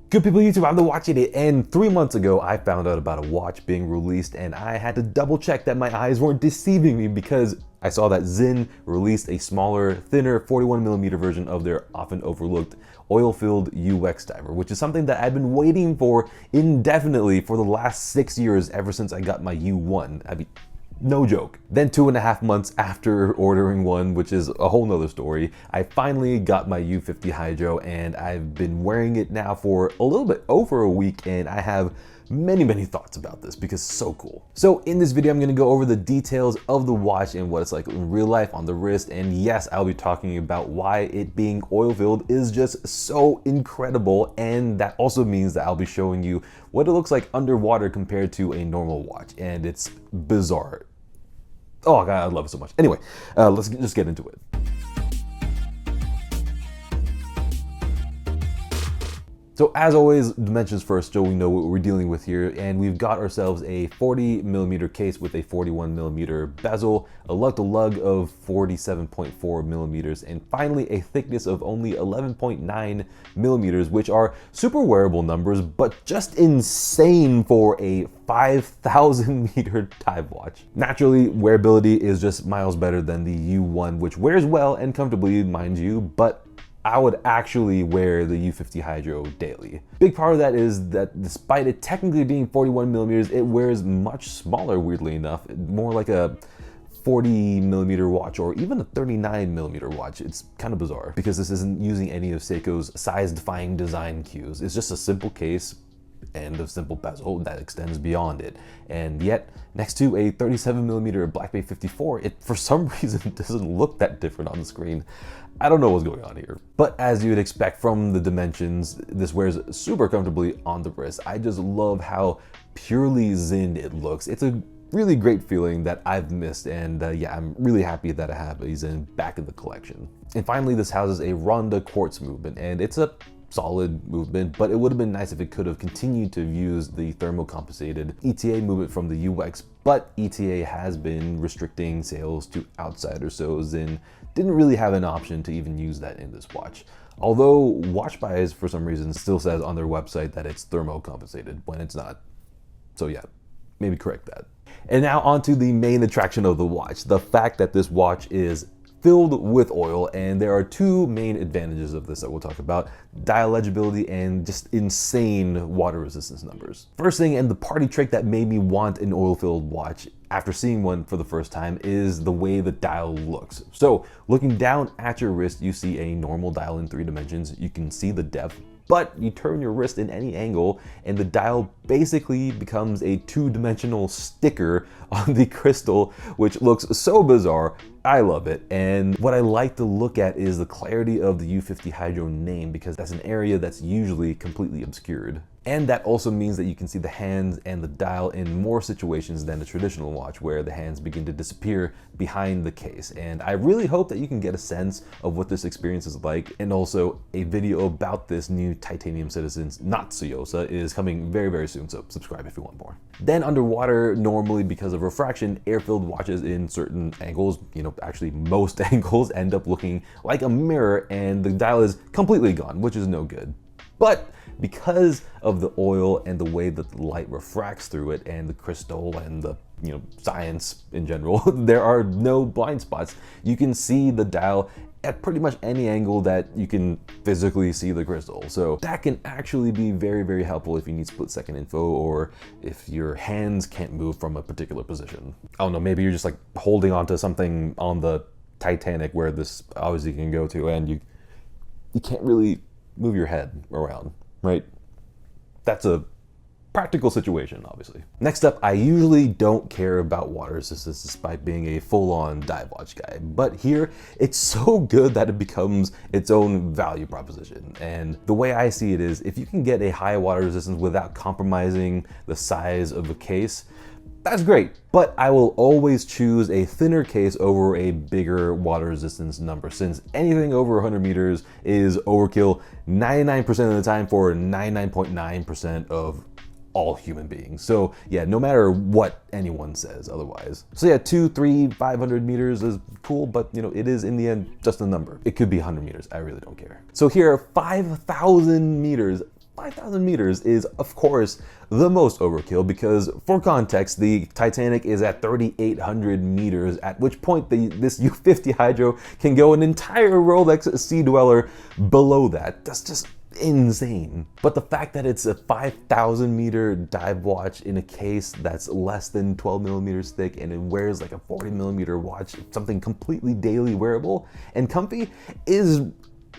Good people YouTube, I'm the Watch Idiot, and 3 months ago I found out about a watch being released and I had to double check that my eyes weren't deceiving me because I saw that Sinn released a smaller, thinner 41mm version of their often overlooked oil-filled UX diver, which is something that I've been waiting for indefinitely for the last 6 years ever since I got my U1. I mean, no joke. Then 2.5 months after ordering one, which is a whole nother story, I finally got my U50 Hydro and I've been wearing it now for a little bit over a week and I have many thoughts about this because it's so cool. So in this video, I'm gonna go over the details of the watch and what it's like in real life on the wrist. And yes, I'll be talking about why it being oil-filled is just so incredible. And that also means that I'll be showing you what it looks like underwater compared to a normal watch. And it's bizarre. Oh God, I love it so much. Anyway, let's just get into it. So as always, dimensions first, so we know what we're dealing with here. And we've got ourselves a 40mm case with a 41mm bezel, a lug-to-lug of 47.4mm, and finally a thickness of only 11.9mm, which are super wearable numbers, but just insane for a 5,000 meter dive watch. Naturally, wearability is just miles better than the U1, which wears well and comfortably, mind you, but I would actually wear the U50 Hydro daily. Big part of that is that despite it technically being 41mm, it wears much smaller, weirdly enough, more like a 40mm watch or even a 39mm watch. It's kind of bizarre because this isn't using any of Seiko's size-defying design cues. It's just a simple case and a simple bezel that extends beyond it. And yet, next to a 37mm Black Bay 54, it for some reason doesn't look that different on the screen. I don't know what's going on here. But as you would expect from the dimensions, this wears super comfortably on the wrist. I just love how purely Sinn it looks. It's a really great feeling that I've missed, and yeah, I'm really happy that I have a Sinn back in the collection. And finally, this houses a Ronda quartz movement, and it's a solid movement, but it would have been nice if it could have continued to use the thermocompensated ETA movement from the UX, but ETA has been restricting sales to outsiders, so Sinn didn't really have an option to even use that in this watch. Although WatchBuys, for some reason, still says on their website that it's thermocompensated when it's not. So yeah, maybe correct that. And now onto the main attraction of the watch, the fact that this watch is filled with oil, and there are two main advantages of this that we'll talk about: dial legibility and just insane water resistance numbers. First thing, and the party trick that made me want an oil-filled watch after seeing one for the first time, is the way the dial looks. So looking down at your wrist, you see a normal dial in 3 dimensions. You can see the depth, but you turn your wrist in any angle and the dial basically becomes a 2-dimensional sticker on the crystal, which looks so bizarre. I love it. And what I like to look at is the clarity of the U50 Hydro name, because that's an area that's usually completely obscured. And that also means that you can see the hands and the dial in more situations than the traditional watch, where the hands begin to disappear behind the case. And I really hope that you can get a sense of what this experience is like. And also, a video about this new Titanium Citizens, not Soyosa, is coming very soon, so subscribe if you want more. Then underwater, normally because of refraction, air-filled watches in certain angles, actually most angles, end up looking like a mirror and the dial is completely gone, which is no good. But because of the oil and the way that the light refracts through it and the crystal and the science in general, there are no blind spots. You can see the dial at pretty much any angle that you can physically see the crystal. So that can actually be very helpful if you need split-second info or if your hands can't move from a particular position. I don't know, maybe you're just like holding onto something on the Titanic where this obviously can go to, and you can't really move your head around, right? That's a practical situation, obviously. Next up, I usually don't care about water resistance despite being a full-on dive watch guy, but here it's so good that it becomes its own value proposition. And the way I see it is, if you can get a high water resistance without compromising the size of the case, that's great, but I will always choose a thinner case over a bigger water resistance number, since anything over 100 meters is overkill 99% of the time for 99.9% of all human beings. So yeah, no matter what anyone says otherwise. So yeah, 2, 3, 500 meters is cool, but it is in the end just a number. It could be 100 meters, I really don't care. So here, 5,000 meters, 5,000 meters is, of course, the most overkill because, for context, the Titanic is at 3,800 meters, at which point this U50 Hydro can go an entire Rolex Sea Dweller below that. That's just insane. But the fact that it's a 5,000 meter dive watch in a case that's less than 12 millimeters thick and it wears like a 40 millimeter watch, something completely daily wearable and comfy, is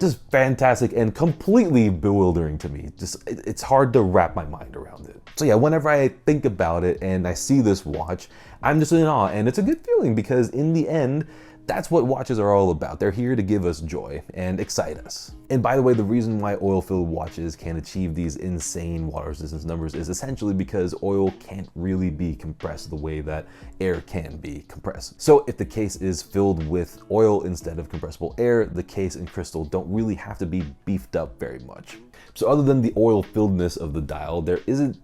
just fantastic and completely bewildering to me. It's hard to wrap my mind around it. So yeah, whenever I think about it and I see this watch, I'm just in awe, and it's a good feeling because in the end, that's what watches are all about. They're here to give us joy and excite us. And by the way, the reason why oil-filled watches can achieve these insane water resistance numbers is essentially because oil can't really be compressed the way that air can be compressed. So if the case is filled with oil instead of compressible air, the case and crystal don't really have to be beefed up very much. So other than the oil-filledness of the dial, there isn't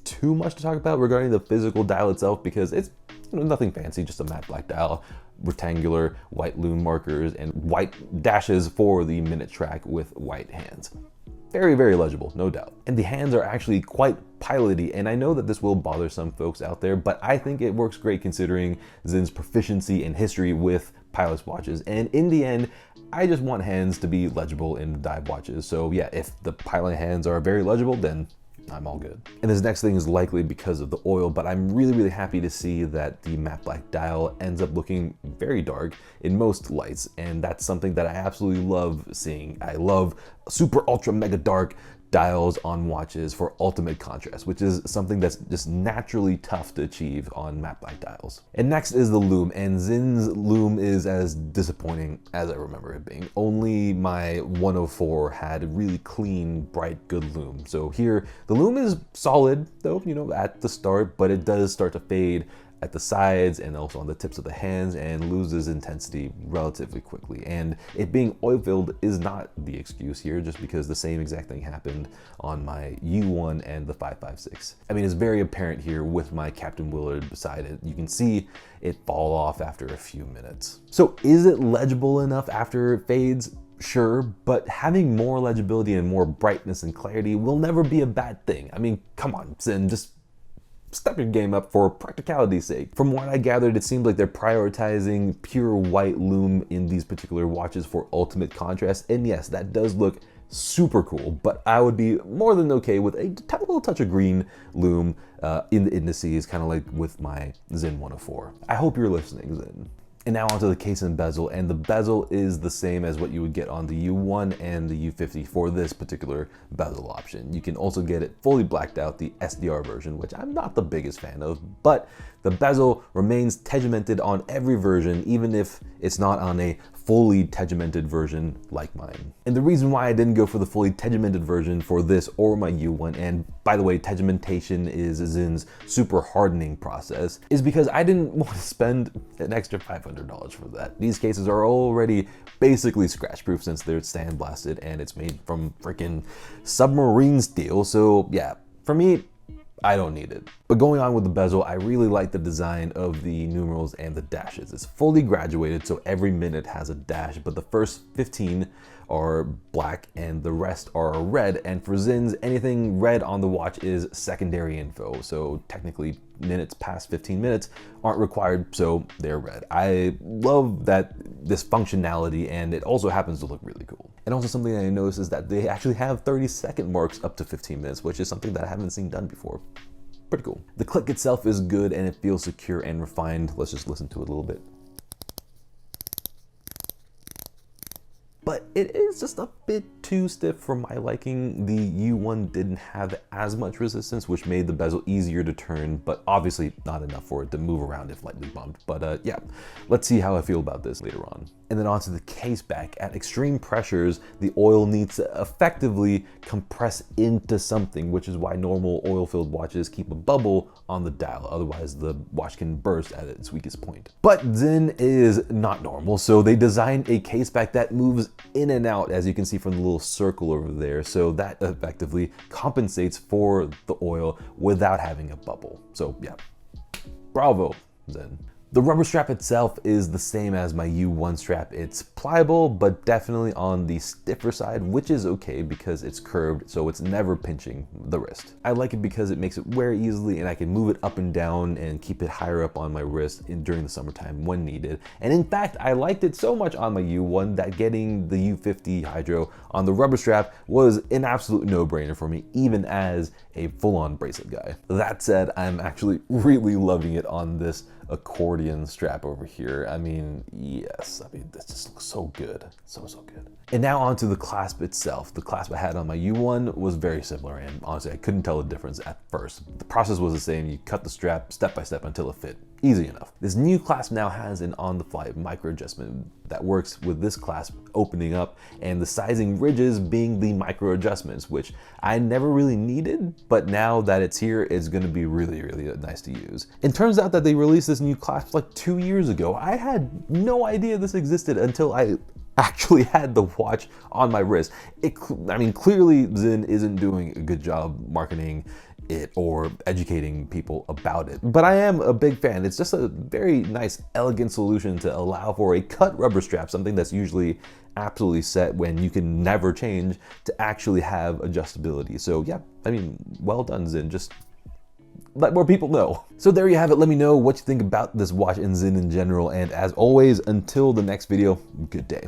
too much to talk about regarding the physical dial itself because it's nothing fancy, just a matte black dial, rectangular white lume markers, and white dashes for the minute track with white hands. Very, very legible, no doubt. And the hands are actually quite piloty, and I know that this will bother some folks out there, but I think it works great considering Sinn's proficiency and history with pilot's watches. And in the end, I just want hands to be legible in dive watches. So yeah, if the pilot hands are very legible, then I'm all good. And this next thing is likely because of the oil, but I'm really, really happy to see that the matte black dial ends up looking very dark in most lights. And that's something that I absolutely love seeing. I love super ultra mega dark dials on watches for ultimate contrast, which is something that's just naturally tough to achieve on matte black dials. And next is the lume, and Sinn's lume is as disappointing as I remember it being. Only my 104 had a really clean, bright, good lume. So here, the lume is solid though, at the start, but it does start to fade at the sides and also on the tips of the hands and loses intensity relatively quickly. And it being oil filled is not the excuse here, just because the same exact thing happened on my U1 and the 556. I mean, it's very apparent here with my Captain Willard beside it. You can see it fall off after a few minutes. So is it legible enough after it fades? Sure, but having more legibility and more brightness and clarity will never be a bad thing. I mean, come on, Sinn, just step your game up for practicality's sake. From what I gathered, it seems like they're prioritizing pure white lume in these particular watches for ultimate contrast. And yes, that does look super cool, but I would be more than okay with a little touch of green lume in the indices, kind of like with my Sinn 104. I hope you're listening, Sinn. And now onto the case and bezel, and the bezel is the same as what you would get on the U1 and the U50 for this particular bezel option. You can also get it fully blacked out, the SDR version, which I'm not the biggest fan of, but the bezel remains tegimented on every version, even if it's not on a fully tegimented version like mine. And the reason why I didn't go for the fully tegimented version for this or my U1, and by the way, tegimentation is Sinn's super hardening process, is because I didn't want to spend an extra $500 for that. These cases are already basically scratch proof since they're sandblasted and it's made from freaking submarine steel. So yeah, for me, I don't need it. But going on with the bezel, I really like the design of the numerals and the dashes. It's fully graduated, so every minute has a dash, but the first 15 are black and the rest are red. And for Sinn's, anything red on the watch is secondary info. So technically minutes past 15 minutes aren't required, so they're red. I love that this functionality, and it also happens to look really cool. And also something that I noticed is that they actually have 30-second marks up to 15 minutes, which is something that I haven't seen done before. Pretty cool. The click itself is good and it feels secure and refined. Let's just listen to it a little bit. But it is just a bit too stiff for my liking. The U1 didn't have as much resistance, which made the bezel easier to turn, but obviously not enough for it to move around if lightly bumped. But yeah, let's see how I feel about this later on. And then onto the case back. At extreme pressures, the oil needs to effectively compress into something, which is why normal oil-filled watches keep a bubble on the dial. Otherwise, the watch can burst at its weakest point. But Sinn is not normal, so they designed a case back that moves in and out, as you can see from the little circle over there. So that effectively compensates for the oil without having a bubble. So yeah, bravo, Sinn. The rubber strap itself is the same as my U1 strap. It's pliable, but definitely on the stiffer side, which is okay because it's curved, so it's never pinching the wrist. I like it because it makes it wear easily and I can move it up and down and keep it higher up on my wrist during the summertime when needed. And in fact, I liked it so much on my U1 that getting the U50 Hydro on the rubber strap was an absolute no-brainer for me, even as a full-on bracelet guy. That said, I'm actually really loving it on this accordion strap over here. I mean, yes, I mean, this just looks so good, so good. And now onto the clasp itself. The clasp I had on my U1 was very similar, and honestly, I couldn't tell the difference at first. The process was the same. You cut the strap step by step until it fit. Easy enough. This new clasp now has an on-the-fly micro adjustment that works with this clasp opening up and the sizing ridges being the micro adjustments, which I never really needed, but now that it's here, it's gonna be really nice to use. It turns out that they released this new clasp like 2 years ago. I had no idea this existed until I actually had the watch on my wrist. I mean, clearly Sinn isn't doing a good job marketing it or educating people about it, but I am a big fan. It's just a very nice, elegant solution to allow for a cut rubber strap, something that's usually absolutely set when you can never change, to actually have adjustability. So yeah, I mean, well done, Sinn. Just let more people know. So there you have it. Let me know what you think about this watch and Sinn in general. And as always, until the next video, good day.